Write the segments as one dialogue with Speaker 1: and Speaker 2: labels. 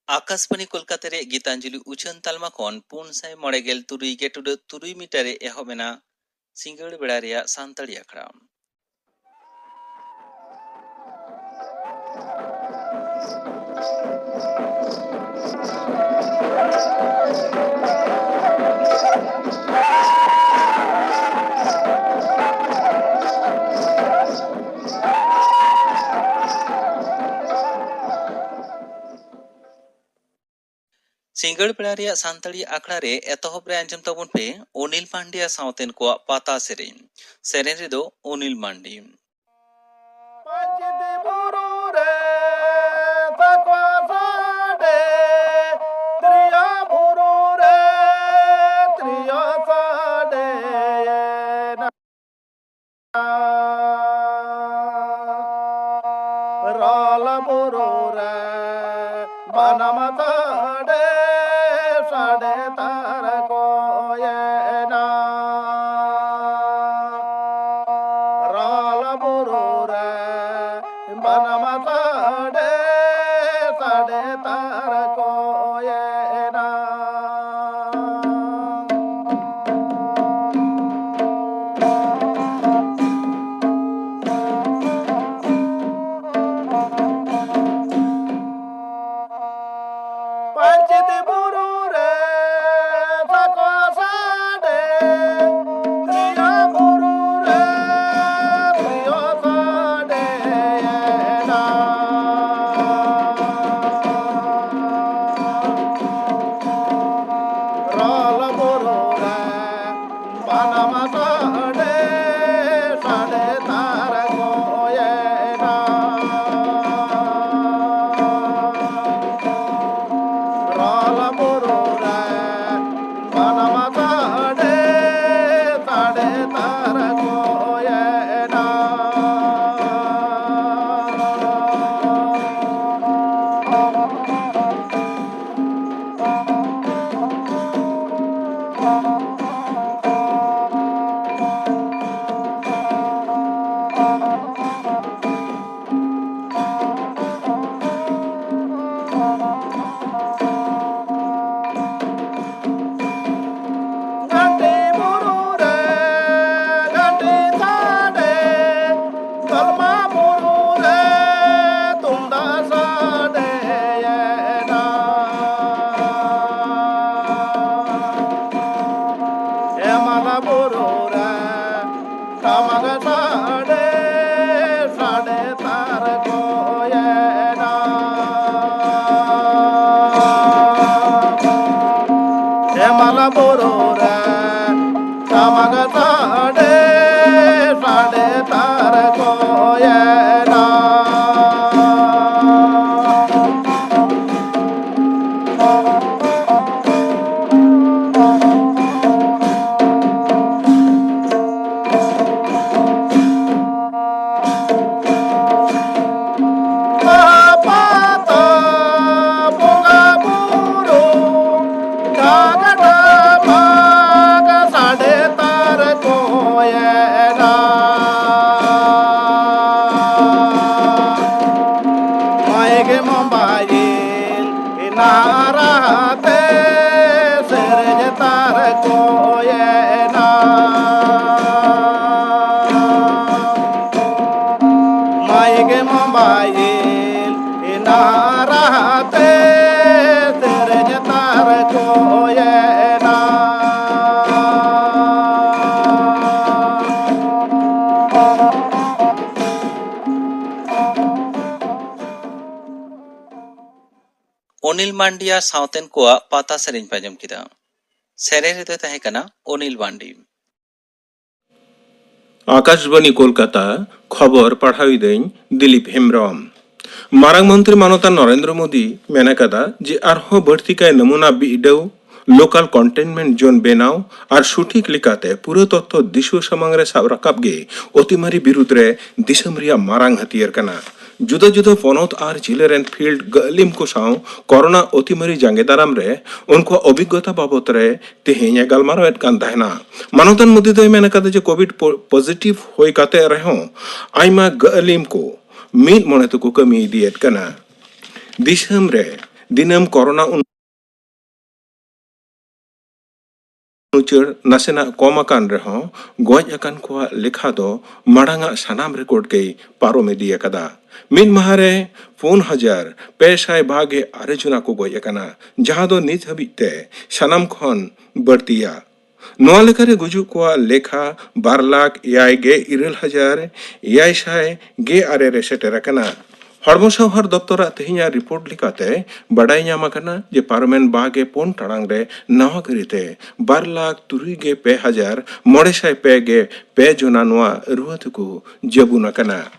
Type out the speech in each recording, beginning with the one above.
Speaker 1: आकाशवाणी कोलकाता रे गीतांजलि उछन तालमा खन 493.3 मीटर एहबेना सिंगड़ बेड़ा रेया सानताड़ी आखड़ा। सिंगड़ बेड़ा रेया सानताड़ी आखड़ा रे एतहब रे आंजम ताबन पे अनिल पांड्या सावतेन को पाता सेरेन सेरेन रे दो अनिल मांडी अनिल मांडिया सावतेन को पाता सेरेन पे आंजम किदा सेरेन रे दो तहे कना अनिल मांडी
Speaker 2: आकाशवाणी कोलकाता खबर पढ़ाई दें दिलीप हेम्ब्रम मारांग मंत्री मानवता नरेंद्र मोदी मेना कदा जे आरहो बढ़ती काय नमूना बिडव लोकल कंटेनमेंट जोन बेनाव और सठिक लेकाते पूरा तथ्य दिशु सामांग रे साब राकाब गे अतिमारी बिरुद्ध रे दिसम रिया मारांग हथियार कना जुदा जुदा पनत और जिले रेन फील्ड गलिम को साव कोरोना अतिमारी जांगे दाराम रे उनको अभिज्ञता बाबत रे तेहेኛ गालमारावेत कान तहना मानवतान मोदी दो मेना कदा जे कोविड पॉजिटिव होय काते रहो आइमा गलिम को मीद मोने तो को कमी दियत कना दिसम रे दिनम कोरोना ᱩᱪᱟᱹᱲ ᱱᱟᱥᱮᱱᱟᱜ ᱠᱚᱢ ᱟᱠᱟᱱ ᱨᱮᱦᱚᱸ ᱜᱚᱡ ᱟᱠᱟᱱ ᱠᱚᱣᱟᱜ ᱞᱮᱠᱷᱟ ᱫᱚ ᱢᱟᱲᱟᱝᱟᱜ ᱥᱟᱱᱟᱢ ᱨᱮᱠᱚᱨᱰ ᱜᱮᱭ ᱯᱟᱨᱚᱢ ᱤᱫᱤ ᱟᱠᱟᱫᱟ। ᱢᱤᱫ ᱢᱟᱦᱟᱨᱮ 4,526 ᱡᱚᱱᱟ ᱠᱚ ᱜᱚᱡ ᱟᱠᱟᱱᱟ, ᱡᱟᱦᱟᱸ ᱫᱚ ᱱᱤᱛ ᱦᱟᱹᱵᱤᱡ ᱛᱮ ᱥᱟᱱᱟᱢ ᱠᱷᱚᱱ ᱵᱟᱹᱲᱛᱤᱭᱟ। ᱱᱚᱣᱟ ᱞᱮᱠᱟᱨᱮ ᱜᱩᱡᱩᱜ ᱠᱚᱣᱟᱜ ᱞᱮᱠᱷᱟ 2,0,017,618 ᱨᱮ ᱥᱮᱴᱮर ᱟᱠᱟᱱᱟ। हड़मो सावहार दफ्तर तेहिया रिपोर्ट लेकाते बड़ाई नाम आकना जे पार्मेन 24 टाड़ांग रे नवा करीते 2,03,905 जोना नोआ रुआत को जबुन आकना।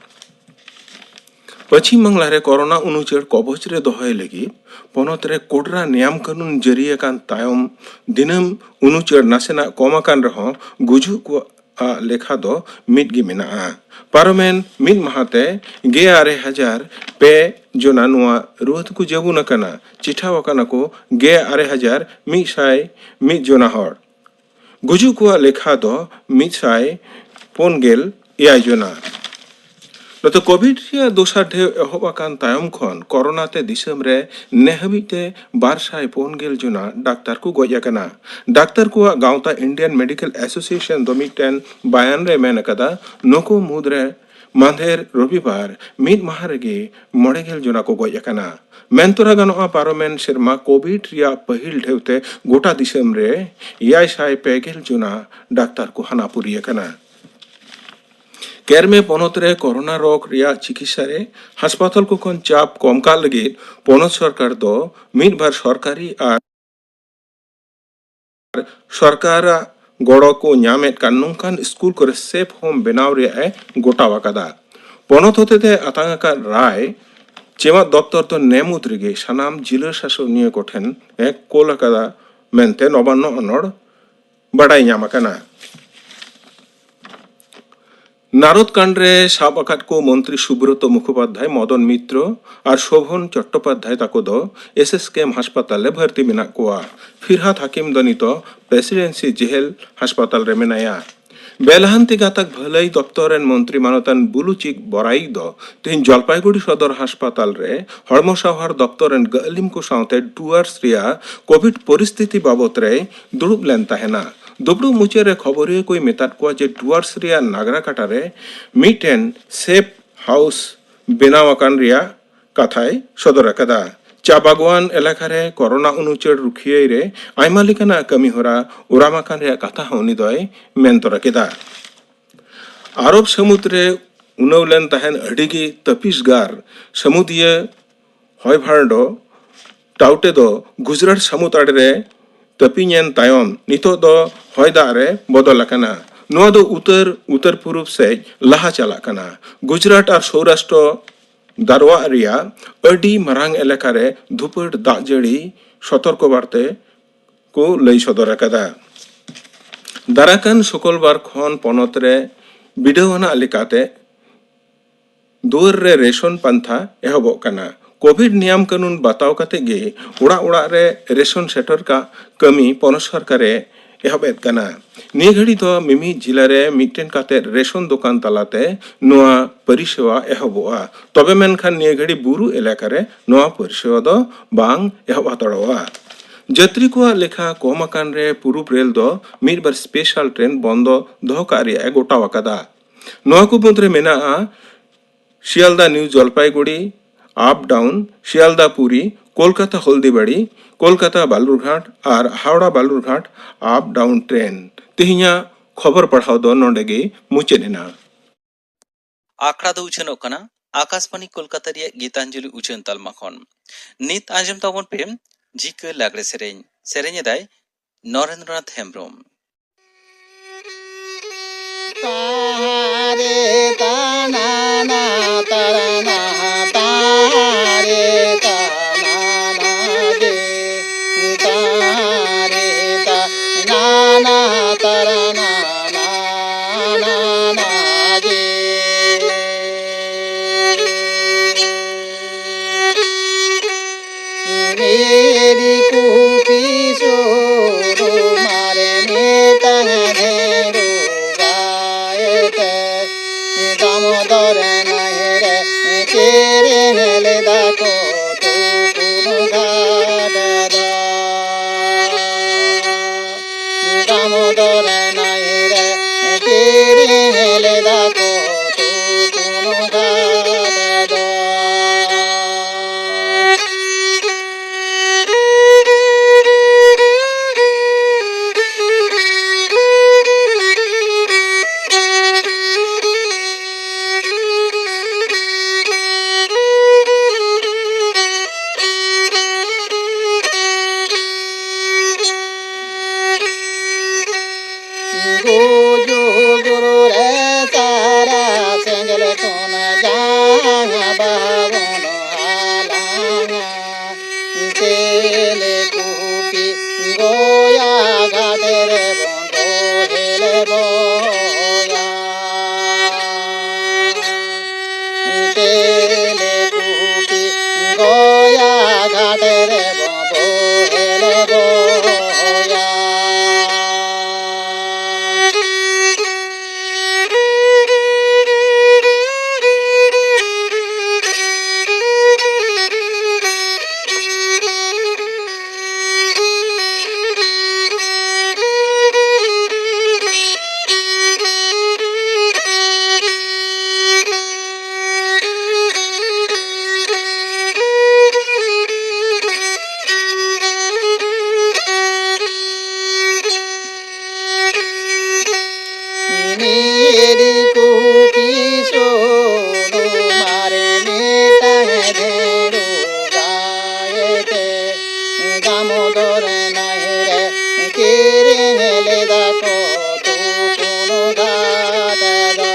Speaker 2: पश्चिम बंगला रे कोरोना उनुचर कवच रे दोहय लगी पोनत रे कोडरा नियम कानून जरिए कान तायम दिनम उनुचर नासेना कम आकान रहो गुजु को लेखा दो मिट गी मेनाआ। पारमेन मिट महाते 11,005 जोना नुआ रुहत को जबुन आकना, चिठा वकाना को 11,101 जोना हर। गुजु को लेखा दो 150 जोना। नतो कोविड रे दोसा ढेव एहबाकान तायम खन कोरोना ते दिसम रे नेहबिते 250 जोना डाक्टर को गoj आकना। डाक्टर को गांवता इंडियन मेडिकल एसोसिएशन दो मिटन बयान रे मेन कदा नको मुद्रे मांधेर रविवार मिड महारेगे 9 जोना को गoj आकना। मेनतोरा गानोआ पारोमेन शर्मा कोविड रिया पहिल ढेवते गोटा दिसम रे 550 जोना डाक्टर को हानापुरी आकना। केरमे पोनत रे कोरोना रोग रिया चिकित्सा रे हास्पाताल को खन चाप कम का लगे पोनत सरकार दो मिड बार सरकारी और सरकार गड़ो को ᱧᱟᱢᱮᱫ ᱠᱟᱱ ᱱᱚᱝᱠᱟᱱ स्कूल करे सेफ होम बनाव रे गोटा वाकादा। पोनत होते थे आतांगा का राय चेमा दफ्तर तो नेमुत रेगे सनाम जिला शासनीय कोठेन एक कोलकाता मेंते नबान्नो अनड़ बड़ाई ᱧᱟᱢᱟᱠᱟᱱᱟ। नारद कांड्रे साब आकात को मंत्री सुब्रत मुखोपाध्याय, मदन मित्र और शोभन चट्टोपाध्याय ताको दो एसएसकेएम हास्पाताल ले भर्ती मेना कोआ। फिरहात हाकिम दनित प्रेसिडेंसी जेल हास्पाताल रे मेनाया। बेलहांति गातक भलाई दफ्तर मंत्री मानतान बुलुचिक बराई दो तेन जलपाईगुड़ी सदर हास्पाताल रे हड़मो सावहार दफ्तर गलिम को सावते डुआर्स रिया कोविड परिस्थिति बाबत रे दुड़ुब लेन ताहेना। दुबड़ू मुचे रे खबरिया कोई मेताद को जे डुआर्स रिया नागरा काटा रे मिटेन सेफ हाउस बेनाव आकान रिया कथाय सदर आकादा। चा बागवान एलाका रे कोरोना उनुचर रुखिये रे आयमा लेकाना कमी होरा उरामाकान रिया कथा होनी दोय मेनतोरा केदा। आरब समुद्र रे उनवलेन ताहेन अडिगी तपिसगार समुद्रीय हयभारडो टाउटे दो गुजरात समुद्र रे तपिनेन तायम नितो दो हयदा रे बदल आकाना। नोआ दो उत्तर पूर्व से लाहा चला कना। गुजरात और सौराष्ट्र दारवा रिया अडी मरांग एलाका रे धुपड़ दाग जड़ी सतर्क बार्ते को लई सदर आकादा। दाराकान शुक्रवार खन पनत रे बिडवाना लेकाते दुआर रे रेशन पंथा एहबोग कना। कोविड नियम कानून बताव काते गे उड़ा उड़ा रे रेशन सेटर का कमी पनत सरकारे एहबेद कना। निय घड़ी तो मिमी जिला रे मिटेन काते रेशन दुकान तालाते नोआ परिसेवा एहबोआ। तबे मेनखान निय घड़ी बुरु एलाका रे नोआ परिसेवा दो बांग एहब हातड़वा। जत्री को लेखा कोमाकान रे पूर्व रेल दो मिड बार स्पेशल ट्रेन बंद दो कार्य गोटा वाकादा। नोआ को मुद्रे मेना शियालदा न्यू जलपाईगुड़ी अप डाउन शियालदा पुरी कोलकाता हल्दीबाड़ी कोलकाता बालुरघाट और Howrah Balurghat up down train तेहिया खबर पढ़ाव दो नोडेगे मुचेना।
Speaker 1: आखड़ा दो उछन ओकना आकाशवाणी कोलकाता रिया गीतांजलि उछन तालमा खन नित आंजम ताबन पे झिक लागड़े सेरेंज दाय नरेंद्रनाथ हेम्ब्रम।
Speaker 3: तारे ताना ना ताराना तारे ताना ना दे तारे ताना ना ताराना ना ना दे मेरी कुपी सोरो मारे नेता धेरो दामोदर नहरे तेरे मेले दाको तो घाटे रे बो हेले बोया मेरी कुपी सोनो मारे मेटांग धेरो गाये ते दामोदर नाहिरे केरे हेले दाको तू कोनो घाट दा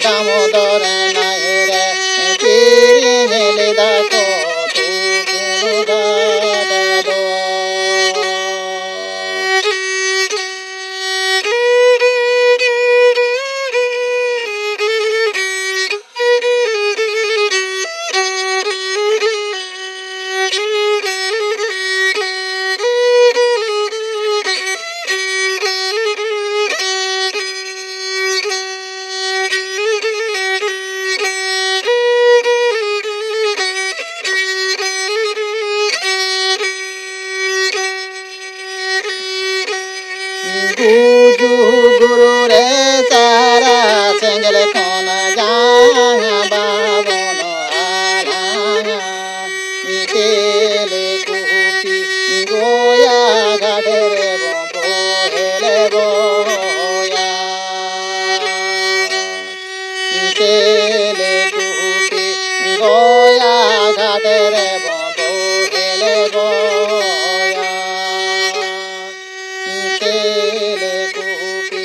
Speaker 3: दामोदर नाहिरे केरे हेले दाको तू कोनो घाट दा गुजु गुरु रे सारा सेंगल कोन जाया बाबन आलाया इकेले कुपी गोया गाढ़े रे बो हेले बोया इकेले कुपी गोया गाढ़े रे बो हेले बोया केले कुपी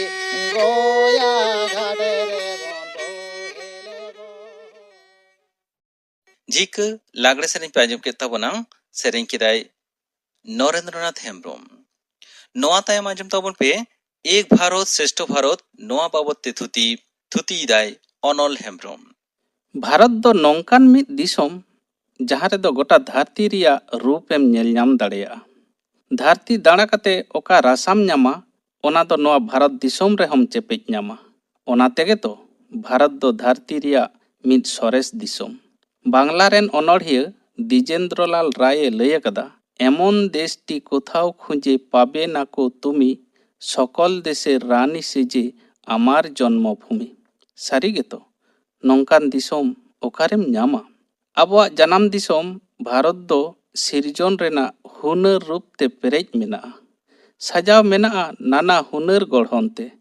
Speaker 3: गोया घाटे रे बो हेले बो
Speaker 1: झिक लागड़े सेरें पे आंजम केद ताबोना सेरें केदाय नरेंद्रनाथ हेम्ब्रम। नोआ तायम आंजम ताबोन पे एक भारत श्रेष्ठ भारत नोआ बाबत ते थुतीदाय अनल हेम्ब्रम।
Speaker 4: भारत दो नौकान मिद दिसोम जहाँ रेदो गोटा धरती रिया रूप एम नेल ᱧᱟᱢ दाड़ेया। धरती दाड़ा कते ओका रासाम ᱧᱟᱢᱟ ओना दो नोआ भारत दिसोम रे हम चेपेज ᱧᱟᱢᱟ। ओना तेगे तो भारत दो धरती रिया मिद सरेस दिसोम। बांग्ला रेन अनोढ़िया द्विजेंद्रलाल राये लय कदा एमन देशटी कोथाओ खुंजे पाबे नाको तुमी सकल देशे रानी सेजे आमार जन्मभूमि। सारी गेतो नौकान दिसोम ओकारेम ᱧᱟᱢᱟ। आबोआ जनाम दिसोम भारत दो सिरजोन रेना हुनर रूप ते पेरेज मेनाआ। सजाव मेनाआ नाना हुनर गढ़हन ते।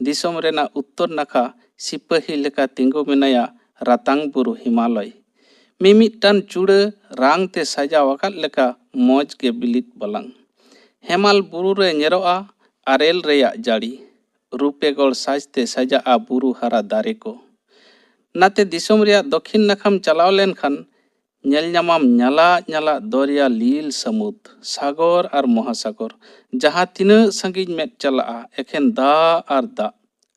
Speaker 4: दिसोम रेना उत्तर नाखा सिपाही लेका तिंगो मेनाया रातांग बुरु हिमालय। मिमिटान चूड़ा रांग ते सजाव आकाद लेका मौज के बिलित बलांग। हेमाल बुरु रे नेरोआ आरेल रेया जाड़ी। रूपेगढ़ साजते सजाआ बुरु हरा दारे को। नाते दिसोम रेया दक्षिण नाखाम चलाव लेन खान नेल ᱧᱟᱢᱟᱢ ᱧᱟᱞᱟ ᱧᱟᱞᱟ दरिया लील समुद्र सागर और महासागर जहाँ तीना संगीज में चलाआ एखेन दा और दा।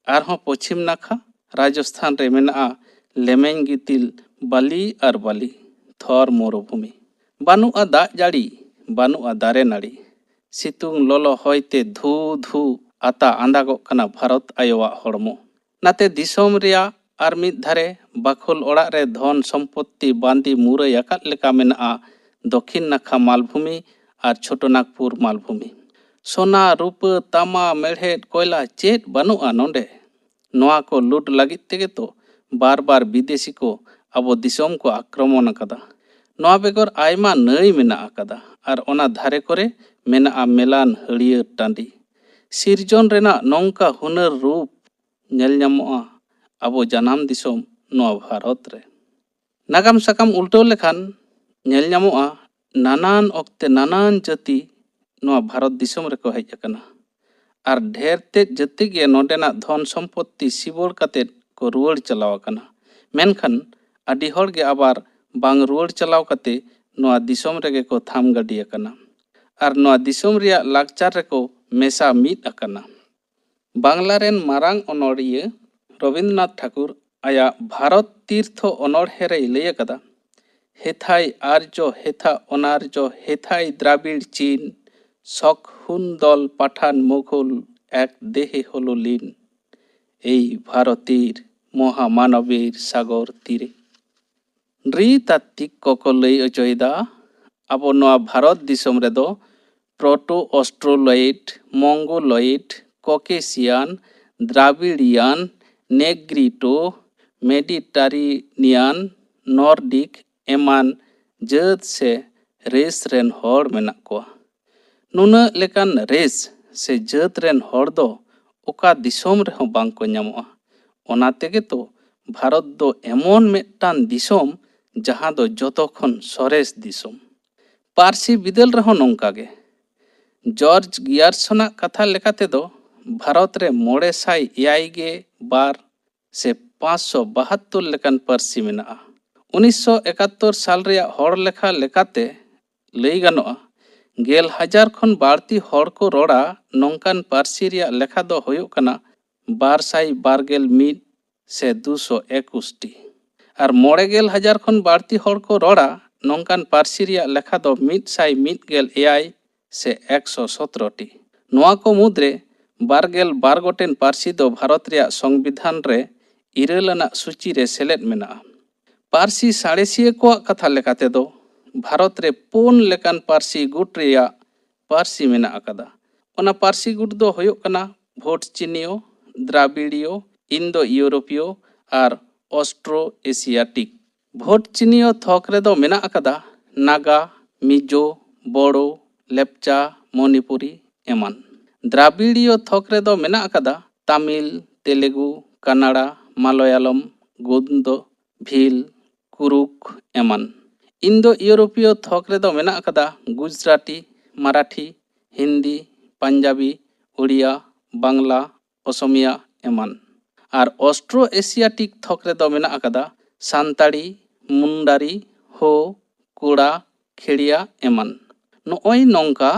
Speaker 4: आरहों पश्चिम नाखा राजस्थान रे मेनाआ लेमें गितिल बाली और बाली थर मरुभूमि। बानुआ दा जाड़ी बानुआ दारे नाड़ी सितुंग लोलो होयते धू धू आता आंदागो कना भारत आयोवा हड़मो। नाते दिसोम रिया आर मिद धारे बाखुल ओड़ा रे धन सम्पत्ति बांदी मुरई आकाद लेका मेनाआ दक्षिण नाखा मालभूमि और छोटो नागपुर मालभूमि। सोना रूप तामा मेढ़ेद कोयला चेत बानुआ नोंडे। नोआ को लूट लगित तेगे तो बार बार विदेशी को अबो दिसोम को आक्रमण अकादा। नोआ बेगर आयमा नई मेना अकादा और ओना धारे कोरे मेनाआ मेलान हड़ियर टांडी। सिरजोन रेना नौका हुनर रूप नेल ᱧᱟᱢᱚᱜᱼᱟ आबो जनाम दिसोम नोआ भारत रे। नागाम साकाम उल्टो लेखान नेल ᱧᱟᱢᱚᱜᱼᱟ नानान ओक्ते नानान जाति नोआ भारत दिसोम रे को हेज अकाना और ढेर ते जाति गे नोडेना धन सम्पत्ति सिबोड़ कते को रुवाड़ चलाव अकाना। मेनखान आदि हर गे आबार बांग रुवाड़ चलाव कते नोआ दिसोम रेगे को थाम गाड़ी अकाना और नोआ दिसोम रिया लाकचार रे को मेसा मिद अकाना। बांग्ला रेन मारांग अनोड़िया रविंद्रनाथ ठाकुर आया भारत तीर्थ अनोढ़े रे लय कदा হেথাই আর্য হেথা অনার্য হেথাই দ্রাবিড় চীন শক হুন দল পাঠান মুঘল এক দেহে হলো লীন এই ভারতীর মহামানবীর সাগর তীরে। নৃতাত্ত্বিক ᱠᱚᱠᱚ ᱞᱟᱹᱭ ᱚᱪᱚᱭᱮᱫᱟ ᱟᱵᱚ ᱱᱚᱣᱟ ᱵᱷᱟᱨᱚᱛ ᱫᱤᱥᱚᱢ ᱨᱮᱫᱚ ᱯᱨᱚᱴᱳ ᱚᱥᱴᱨᱳᱞᱚᱭᱤᱰ, ᱢᱚᱝᱜᱳᱞᱚᱭᱤᱰ, ককেশিয়ান, দ্রাবিড়িয়ান, নেগ্রিটো, মেডিটারিনিয়ান, নর্ডিক এমান ᱡᱟᱹᱛ ᱥᱮ ᱨᱮᱥ ᱨᱮᱱ ᱦᱚᱲ ᱢᱮᱱᱟᱜ ᱠᱚᱣᱟ᱾ ᱱᱩᱱᱟᱹᱜ ᱞᱮᱠᱟᱱ ᱨᱮᱥ ᱥᱮ ᱡᱟᱹᱛ ᱨᱮᱱ ᱦᱚᱲ ᱫᱚ ᱚᱠᱟ ᱫᱤᱥᱚᱢ ᱨᱮᱦᱚᱸ ᱵᱟᱝᱠᱚ ᱧᱟᱢᱚᱜᱼᱟ᱾ ᱚᱱᱟ ᱛᱮᱜᱮ ᱛᱚ ᱵᱷᱟᱨᱚᱛ ᱫᱚ ᱮᱢᱚᱱ ᱢᱤᱫᱴᱟᱝ ᱫᱤᱥᱚᱢ ᱡᱟᱦᱟᱸ ᱫᱚ ᱡᱚᱛᱚ ᱠᱷᱚᱱ ᱥᱚᱨᱮᱥ ᱫᱤᱥᱚᱢ᱾ ᱯᱟᱹᱨᱥᱤ ᱵᱤᱫᱟᱹᱞ ᱨᱮᱦᱚᱸ ᱱᱚᱝᱠᱟ ᱜᱮ᱾ ᱡᱚᱨᱡᱽ ᱜᱤᱭᱟᱨᱥᱚᱱᱟᱜ ᱠᱟᱛᱷᱟ ᱞᱮᱠᱟ ᱛᱮᱫᱚ ᱵᱷᱟᱨᱚᱛ ᱨᱮ 982 ᱥᱮ 572 ᱞᱮᱠᱟᱱ ᱯᱟᱹᱨᱥᱤ ᱢᱮᱱᱟᱜᱼᱟ᱾ 1971 ᱥᱟᱞ ᱨᱮᱭᱟᱜ ᱦᱚᱲ ᱞᱮᱠᱷᱟ ᱞᱮᱠᱟᱛᱮ ᱞᱟᱹᱭ ᱜᱟᱱᱚᱜᱼᱟ 10,000 ᱠᱷᱚᱱ ᱵᱟᱹᱲᱛᱤ ᱦᱚᱲ ᱠᱚ ᱨᱚᱲᱟ ᱱᱚᱝᱠᱟᱱ ᱯᱟᱹᱨᱥᱤ ᱨᱮᱭᱟᱜ ᱞᱮᱠᱷᱟ ᱫᱚ ᱦᱩᱭᱩᱜ ᱠᱟᱱᱟ 221 ᱥᱮ 221টি ᱟᱨ 90,000 ᱠᱷᱚᱱ ᱵᱟᱹᱲᱛᱤ ᱦᱚᱲ ᱠᱚ ᱨᱚᱲᱟ ᱱᱚᱝᱠᱟᱱ ᱯᱟᱹᱨᱥᱤ ᱨᱮᱭᱟᱜ ᱞᱮᱠᱷᱟ ᱫᱚ 118 ᱥᱮ 117টি। ᱱᱚᱣᱟ ᱠᱚ ᱢᱩᱫᱽᱨᱮ 22 ᱜᱚᱴᱮᱱ ᱯᱟᱹᱨᱥᱤ ᱫᱚ ᱵᱷᱟᱨᱚᱛ ᱨᱮᱭᱟᱜ ᱥᱚᱝᱵᱤᱫᱷᱟᱱ ᱨᱮ 9 ᱟᱱᱟᱜ ᱥᱩᱪᱤ ᱨᱮ ᱥᱮᱞᱮᱫ ᱢᱮᱱᱟᱜᱼᱟ। ᱯᱟᱹᱨᱥᱤ ᱥᱟᱬᱮᱥᱤᱭᱟᱹ ᱠᱚᱣᱟᱜ ᱠᱟᱛᱷᱟ ᱞᱮᱠᱟ ᱛᱮᱫᱚ ᱵᱷᱟᱨᱚᱛ ᱨᱮ 4 ᱞᱮᱠᱟᱱ ᱯᱟᱹᱨᱥᱤ ᱜᱩᱴ ᱨᱮᱭᱟᱜ ᱯᱟᱹᱨᱥᱤ ᱢᱮᱱᱟᱜ ᱟᱠᱟᱫᱟ। ᱚᱱᱟ ᱯᱟᱹᱨᱥᱤ ᱜᱩᱴ ᱫᱚ ᱦᱩᱭᱩᱜ ᱠᱟᱱᱟ ᱵᱷᱳᱴᱪᱤᱱᱤᱭᱚ, ᱫᱨᱟᱵᱤᱲᱤᱭᱚ, ᱤᱱᱫᱳ ᱤᱭᱩᱨᱳᱯᱤᱭᱚ ᱟᱨ ᱚᱥᱴᱨᱳ ᱮᱥᱤᱭᱟᱴᱤᱠ। ᱵᱷᱳᱴᱪᱤᱱᱤᱭᱚ ᱛᱷᱚᱠ ᱨᱮᱫᱚ ᱢᱮᱱᱟᱜ ᱟᱠᱟᱫᱟ ᱱᱟᱜᱟ, ᱢᱤᱡᱳ, ᱵᱳᱲᱳ, ᱞᱮᱯᱪᱟ, ᱢᱚᱱᱤᱯᱩᱨᱤ ᱮᱢᱟᱱ। দ্রাবিড়ীয় থক রেদো মেনাᱜ আকাদা তামিল, তেলেগু, কানাড়া, মালয়ালম, গোন্দ, ভিল, কুরুক এমান। ইন্দো ইউরোপীয় থক রেদো মেনাᱜ আকাদা গুজরাটি, মারাঠি, হিন্দি, পাঞ্জাবি, উড়িয়া, বাংলা, অসমিয়া এমান। আর অস্ট্রো এশিয়াটিক থক রেদো মেনাᱜ আকাদা সান্তাড়ি, মুন্ডারি, হো, কুড়া, খেড়িয়া এমান। ᱱᱚᱜᱼᱚᱭ ᱱᱚᱝᱠᱟ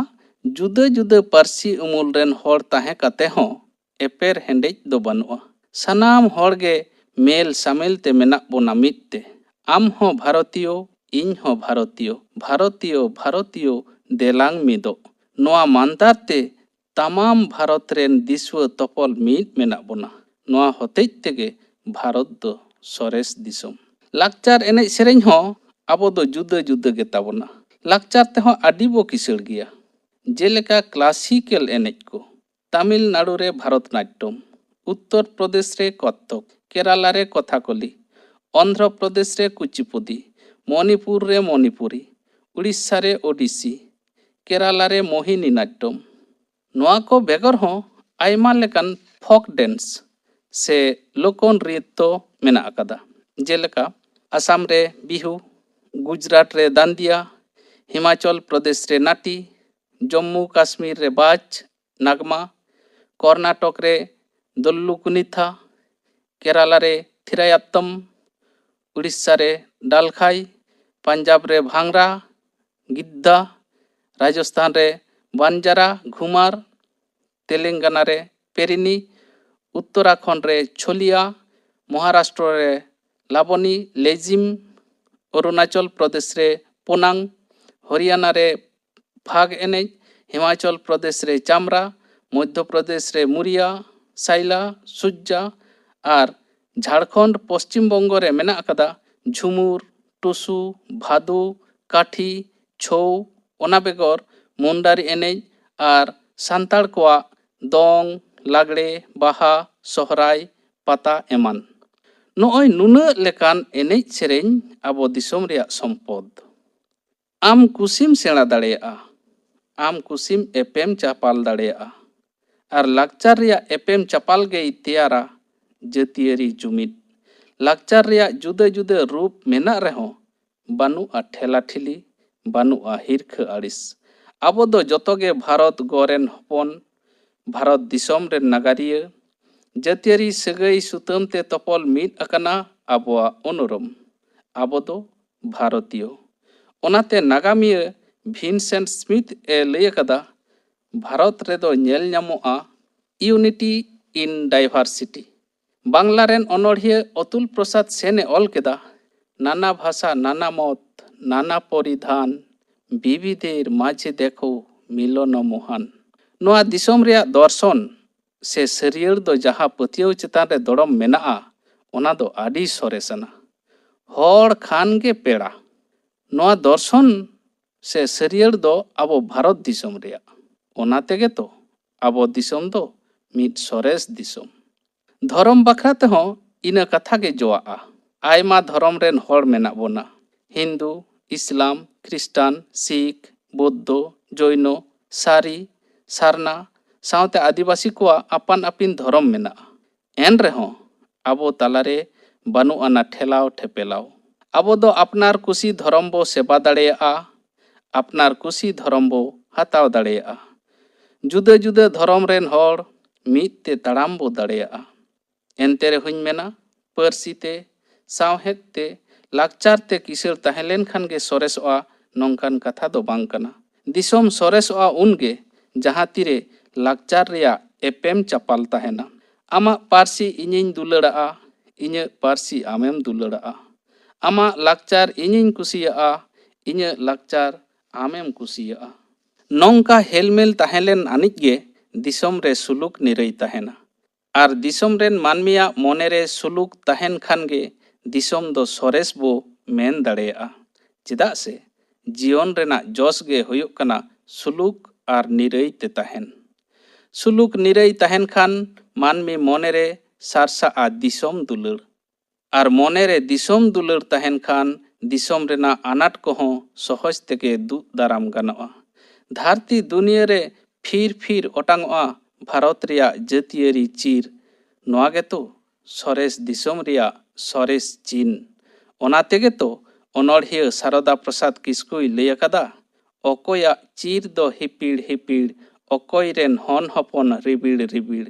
Speaker 4: ᱡᱩᱫᱟᱹ ᱡᱩᱫᱟᱹ ᱯᱟᱹᱨᱥᱤ ᱩᱢᱩᱞ ᱨᱮᱱ ᱦᱚᱲ ᱛᱟᱦᱮᱸ ᱠᱟᱛᱮ ᱦᱚᱸ ᱮᱯᱮᱨ ᱦᱮᱸᱰᱮᱡ ᱫᱚ ᱵᱟᱹᱱᱩᱜᱼᱟ। ᱥᱟᱱᱟᱢ ᱦᱚᱲᱜᱮ ᱢᱮᱞ ᱥᱟᱢᱮᱞ ᱛᱮ ᱢᱮᱱᱟᱜ ᱵᱚᱱᱟ ᱢᱤᱫ ᱛᱮ। ᱟᱢ ᱦᱚᱸ ᱵᱷᱟᱨᱚᱛᱤᱭᱚ, ᱤᱧ ᱦᱚᱸ ᱵᱷᱟᱨᱚᱛᱤᱭᱚ, ᱵᱷᱟᱨᱚᱛᱤᱭᱚ ᱵᱷᱟᱨᱚᱛᱤᱭᱚ ᱫᱮᱞᱟᱝ ᱢᱤᱫᱚᱜ। ᱱᱚᱣᱟ ᱢᱟᱱᱛᱟᱨ ᱛᱮ ᱛᱟᱢᱟᱢ ᱵᱷᱟᱨᱚᱛ ᱨᱮᱱ ᱫᱤᱥᱩᱣᱟᱹ ᱛᱚᱯᱚᱞ ᱢᱤᱫ ᱢᱮᱱᱟᱜ ᱵᱚᱱᱟ। ᱱᱚᱣᱟ ᱦᱚᱛᱮᱡ ᱛᱮᱜᱮ ᱵᱷᱟᱨᱚᱛ ᱫᱚ ᱥᱚᱨᱮᱥ ᱫᱤᱥᱚᱢ। ᱞᱟᱠᱪᱟᱨ ᱮᱱᱮᱡ ᱥᱮᱨᱮᱧ ᱦᱚᱸ ᱟᱵᱚ ᱫᱚ ᱡᱩᱫᱟᱹ ᱡᱩᱫᱟᱹ ᱜᱮᱛᱟᱵᱚᱱᱟ। ᱞᱟᱠᱪᱟᱨ ᱛᱮᱦᱚᱸ ᱟᱹᱰᱤ ᱵᱚ ᱠᱤᱥᱟᱹᱬ ᱜᱮᱭᱟ। ᱡᱮᱞᱮᱠᱟ ᱠᱞᱟᱥᱤᱠᱮᱞ ᱮᱱᱮᱡ ᱠᱚ, ᱛᱟᱢᱤᱞᱱᱟᱲᱩ ᱨᱮ ᱵᱷᱟᱨᱚᱛᱱᱟᱴ্যᱢ, ᱩᱛᱛᱚᱨ ᱯᱨᱚᱫᱮশ ᱨᱮ ᱠᱚᱛᱛᱚᱠ, ᱠᱮᱨᱟᱞᱟ ᱨᱮ ᱠᱚᱛᱷᱟᱠᱚᱞᱤ, ᱚᱱᱫᱷᱨᱚ ᱯᱨᱚᱫᱮশ ᱨᱮ ᱠᱩᱪᱤᱯᱩᱫᱤ, ᱢᱚণᱤᱯᱩর ᱨᱮ মণিপুরি, উড়িষ্যা রে ওডিসি, কেরালা রে মোহিনী নাট্যম। ᱱᱚᱣᱟ ᱠᱚ ᱵᱮᱜᱚᱨ ᱦᱚᱸ ᱟᱭᱢᱟ ᱞᱮᱠᱟᱱ ᱯᱷᱚᱠ ᱰᱮᱱᱥ ᱥᱮ ᱞᱳᱠᱚᱱ ᱱᱨᱤᱛᱛᱚ ᱢᱮᱱᱟᱜ ᱟᱠᱟᱫᱟ। ᱡᱮᱞᱮᱠᱟ ᱟᱥᱟᱢ ᱨᱮ ᱵᱤᱦᱩ, ᱜᱩᱡᱽᱨᱟᱴ ᱨᱮ ᱫᱟᱱᱫᱤᱭᱟ, হিমাচল প্রদেশ রে নাটি, জম্মু কাশ্মীর রে বাজ নাগমা, কর্ণাটক রে দল্লুকুনিথা, কেরালা রে থিরায়াত্তম, উড়িষ্যা রে ডালখাই, পাঞ্জাব রে ভাংরা, গিদ্দা, রাজস্থান রে বানজারা ঘুমার, তেলেঙ্গানা রে পেরিনি, উত্তরাখণ্ড রে ছলিয়া, মহারাষ্ট্র রে লাবণী লেজিম, অরুণাচল প্রদেশ রে পোনাং, হরিয়ানা রে ফাগ এনেজ, হিমাচল প্রদেশ রে চামড়া, মধ্যপ্রদেশ রে মুরিয়া, সাইলা, সুজ্জা আর ঝাড়খণ্ড পশ্চিমবঙ্গ রে মেনাᱜ আকাদা ঝুমুর, টুসু, ভাদু, কাঠি, ছৌ, ᱚᱱᱟ ᱵᱮᱜᱚᱨ ᱢᱩᱱᱰᱟᱨᱤ ᱮᱱᱮᱡ ᱟᱨ ᱥᱟᱱᱛᱟᱲ ᱠᱚᱣᱟᱜ ᱫᱚᱝ, ᱞᱟᱜᱽᱲᱮ, ᱵᱟᱦᱟ, ᱥᱚᱦᱨᱟᱭ, ᱯᱟᱛᱟ ᱮᱢᱟᱱ। ᱱᱚᱜᱼᱚᱭ ᱱᱩᱱᱟᱹᱜ ᱞᱮᱠᱟᱱ ᱮᱱᱮᱡ ᱥᱮᱨᱮᱧ ᱟᱵᱚ ᱫᱤᱥᱚᱢ ᱨᱮᱭᱟᱜ ᱥᱚᱢᱯᱚᱫ। ᱟᱢ ᱠᱩᱥᱤᱢ ᱥᱮᱬᱟ ᱫᱟᱲᱮᱭᱟᱜᱼᱟ, ᱟᱢ ᱠᱩᱥᱤᱢ ᱮᱯᱮᱢ ᱪᱟᱯᱟᱞ ᱫᱟᱲᱮᱭᱟᱜᱼᱟ ᱟᱨ ᱞᱟᱠᱪᱟᱨ ᱨᱮᱭᱟᱜ ᱮᱯᱮᱢ ᱪᱟᱯᱟᱞ ᱜᱮᱭ ᱛᱮᱭᱟᱨᱟ ᱡᱟᱹᱛᱤᱭᱟᱹᱨᱤ ᱡᱩᱢᱤᱫ। ᱞᱟᱠᱪᱟᱨ ᱨᱮᱭᱟᱜ ᱡᱩᱫᱟᱹ ᱡᱩᱫᱟᱹ ᱨᱩᱯ ᱢᱮᱱᱟᱜ ᱨᱮᱦᱚᱸ ᱵᱟᱹᱱᱩᱜᱼᱟ ᱴᱷᱮᱞᱟᱴᱷᱤᱞᱤ, ᱵᱟᱹᱱᱩᱜᱼᱟ ᱦᱤᱨᱠᱷᱟᱹ ᱟᱹᱲᱤᱥ। ᱟᱵᱚ ᱫᱚ ᱡᱚᱛᱚᱜᱮ ᱵᱷᱟᱨᱚᱛ ᱜᱚ ᱨᱮᱱ ᱦᱚᱯᱚᱱ, ᱵᱷᱟᱨᱚᱛ ᱫᱤᱥᱚᱢ ᱨᱮᱱ ᱱᱟᱜᱟᱨᱤᱭᱟᱹ। ᱡᱟᱹᱛᱤᱭᱟᱹᱨᱤ ᱥᱟᱹᱜᱟᱹᱭ ᱥᱩᱛᱟᱹᱢ ᱛᱮ ᱛᱚᱯᱚᱞ ᱢᱤᱫ ᱟᱠᱟᱱᱟ ᱟᱵᱚᱣᱟᱜ ᱩᱱᱩᱨᱩᱢ। ᱟᱵᱚ ᱫᱚ ᱵᱷᱟᱨᱚᱛᱤᱭᱚ। ᱚᱱᱟᱛᱮ ᱱᱟᱜᱟᱢᱤᱭᱟᱹ ভিনসেন্ট স্মিথ এ ᱞᱟᱹᱭ ᱟᱠᱟᱫᱟ ᱵᱷᱟᱨᱚᱛ ᱨᱮᱫᱚ ᱧᱮᱞ ᱧᱟᱢᱚᱜᱼᱟ ᱤউনিটি ᱤᱱ ᱰᱟᱭᱵᱷᱟᱨᱥᱤᱴᱤ। ᱵᱟᱝᱞᱟ ᱨᱮᱱ ᱚᱱᱚᱬᱦᱤᱭᱟᱹ অতুল প্রসাদ সেন এ ᱚᱞ কেদা নানা ভাষা নানা মত नाना परिधान विविधेर माझे देखो मिलन महान। नोआ दिसोम रेया दर्शन से सरियर दो जहाँ पतियव चेतान रे दड़म मेनाआ ओना दो आडी सरेसना। हर खान के पेड़ा नोआ दर्शन से सरियर दो आबो भारत दिसोम रेया ओना तेगे तो आबो दिसोम दो मिट सरेस दिसोम। धर्म बखरा तेहों इना कथा गे जोआआ। आयमा धर्म रेन हर मेना बोना हिंदू इस्लाम ख्रिस्टान सिख बौद्ध जैनो सारी सारना सावते आदिवासी कोआ आपान आपिन धर्म मेना। एन रेहों आबो तालारे बानु आना ठेलाव ठेपेलाव। आबो दो अपनार कुसी धर्म बो सेवा दाड़ेयाआ अपनार कुसी धर्म बो हताव दाड़ेयाआ। जुदा जुदा धर्म रेन हर मीत ते ताड़ाम बो दाड़ेयाआ। एनते रेहुñ मेना पारसी ते सावहेद ते लाकचार ते किसर तहेलेन खान गे सरेसोआ नोंकान कथा दो बांग कना। दिसोम सरेसोआ उनगे जहाँ तीरे लाकचार रेया एपेम चापाल तहेना। आमा पारसी इनिñ दुलड़ाआ इᱧ पारसी आमेम दुलड़ाआ। आमा लाकचार इनिñ कुसियाआ इᱧ लाकचार आमेम कुसियाआ। नोंका हेलमेल तहेलेन आनिज गे दिसोम रे सुलुक निरई तहेना। आर दिसोम रेन मानमिया मोने रे सुलुक तहेन खान गे दिसोम दो सरेस बो मेन दाड़ेयाआ। चेदाग से जीवन रेना जोस गे हुयुग कना सुलुक आर निरई ते तहेन। सुलुक निरई तहेन खान मानमी मोने रे सारसाआ दिसोम दुलड़। आर मोने रे दिसोम दुलड़ तहेन खान दिसोम रेना आनाट कोहों सहज तेगे दुग दाराम गानोआ। धरती दुनिया रे फिर फिर ओटांगोआ भारत रिया जातियारी चीर नोआ गेतो सरेस दिसोम रिया सरेस चीन। ओना तेगे तो अनड़हिया सारदा प्रसाद किस्कुई लई आकादा अकया चीर दो हिपीड़ हिपीड़ अकय रेन हन हपन रिबिड़ रिबिड़।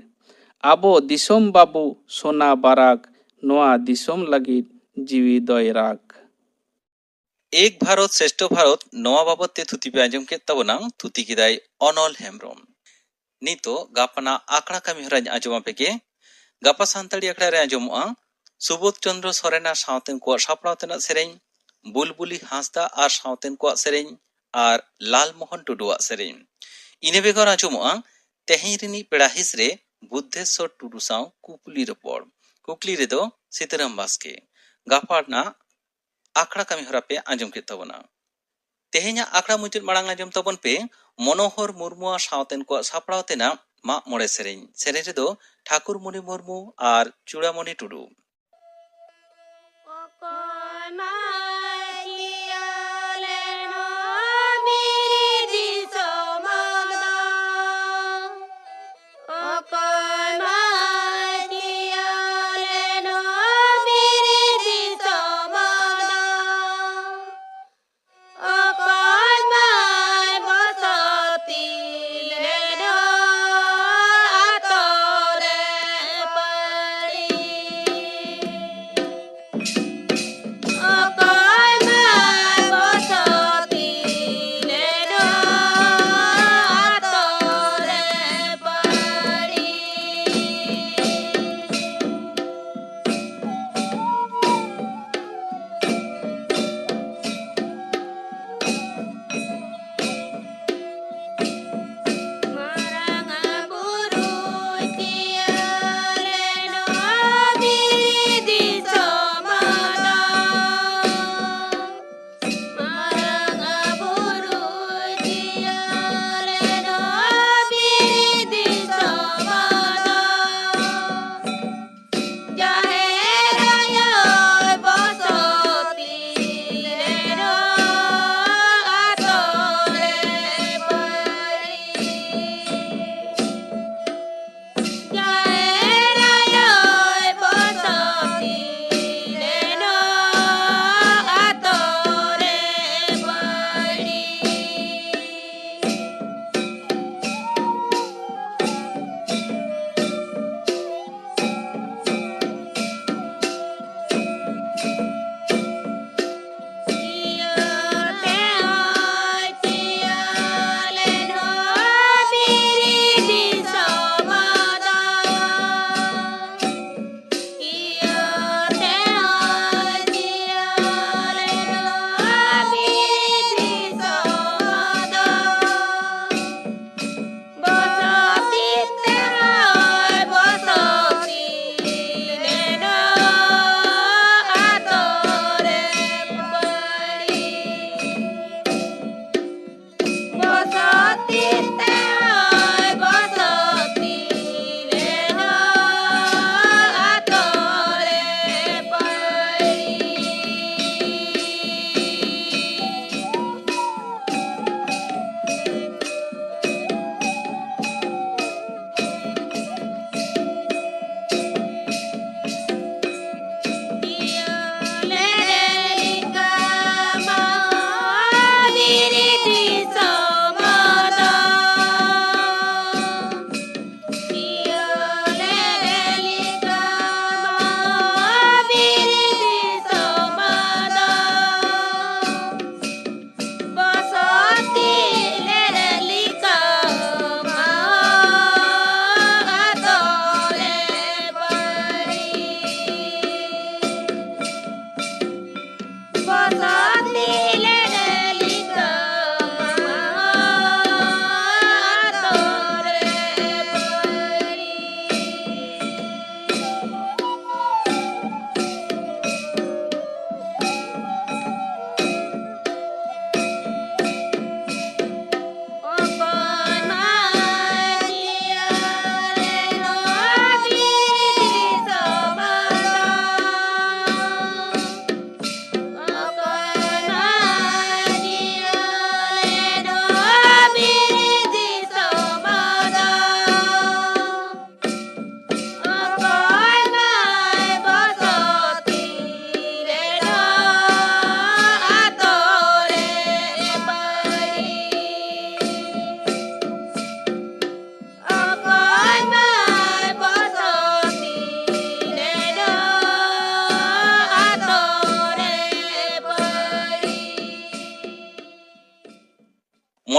Speaker 4: आबो दिसोम बाबू सोना बाराग नोआ दिसोम लगिद जीवी दय राग।
Speaker 1: एक भारत श्रेष्ठ भारत नवा बाबत ते थुति पे आंजम के तबना थुति किदाय अनल हेमब्रम। नितो गापाना आकड़ा कामी हराñ आंजम आपेगे गापा सानताड़ी आकड़ा रे आंजमोआ सुबोध चंद्र सोरेना सावतेन को सापड़ाव तेना सेरेñ बुलबुली हांसदा आर सावतेन को सेरेñ आर लालमोहन टुडुआ सेरेñ। इने बेगर आंजमोआ तेहेñ रिनी पेड़ा हिस रे बुद्धेश्वर टुडु साव कुकली रपड़। कुकली रे दो सीताराम बास्के। गापाना आकड़ा कामी हरा पे आंजम के तबना। तेहेña आकड़ा मुचाद माड़ांग आंजम तबन पे मनोहर मुर्मुआ सावतेन को सापड़ाव तेना माग मोड़े सेरेñ। सेरेñ रे दो ठाकुरमणि मुर्मु आर चूड़ामणि टुडु।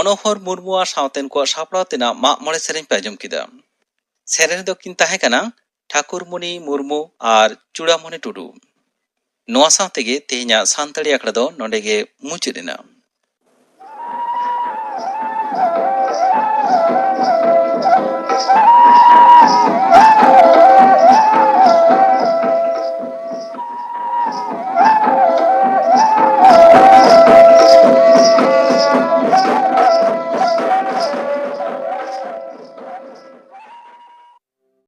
Speaker 1: মনোহর মুর্মুᱣᱟᱜ ᱥᱟᱶᱛᱮᱱ ᱠᱚᱣᱟᱜ ᱥᱟᱯᱲᱟᱣ ᱛᱮᱱᱟᱜ ᱢᱟᱜ ᱢᱚᱬᱮ ᱥᱮᱨᱮᱧ ᱯᱮ ᱟᱸᱡᱚᱢ ᱠᱮᱫᱟ। ᱥᱮᱨᱮᱧ ᱨᱮᱫᱚ ᱠᱤᱱ ᱛᱟᱦᱮᱸ ᱠᱟᱱᱟ ᱴᱷᱟᱠᱩᱨᱢᱚᱱᱤ ᱢᱩᱨᱢᱩ ᱟᱨ ᱪᱩᱲᱟᱢᱚᱱᱤ ᱴᱩᱰᱩ। ᱱᱚᱣᱟ ᱥᱟᱶᱛᱮᱜᱮ ᱛᱮᱦᱮᱧᱟᱜ ᱥᱟᱱᱛᱟᱲᱤ ᱟᱠᱷᱲᱟ ᱫᱚ ᱱᱚᱰᱮ ᱜᱮ ᱢᱩᱪᱟᱹᱫ ᱮᱱᱟ।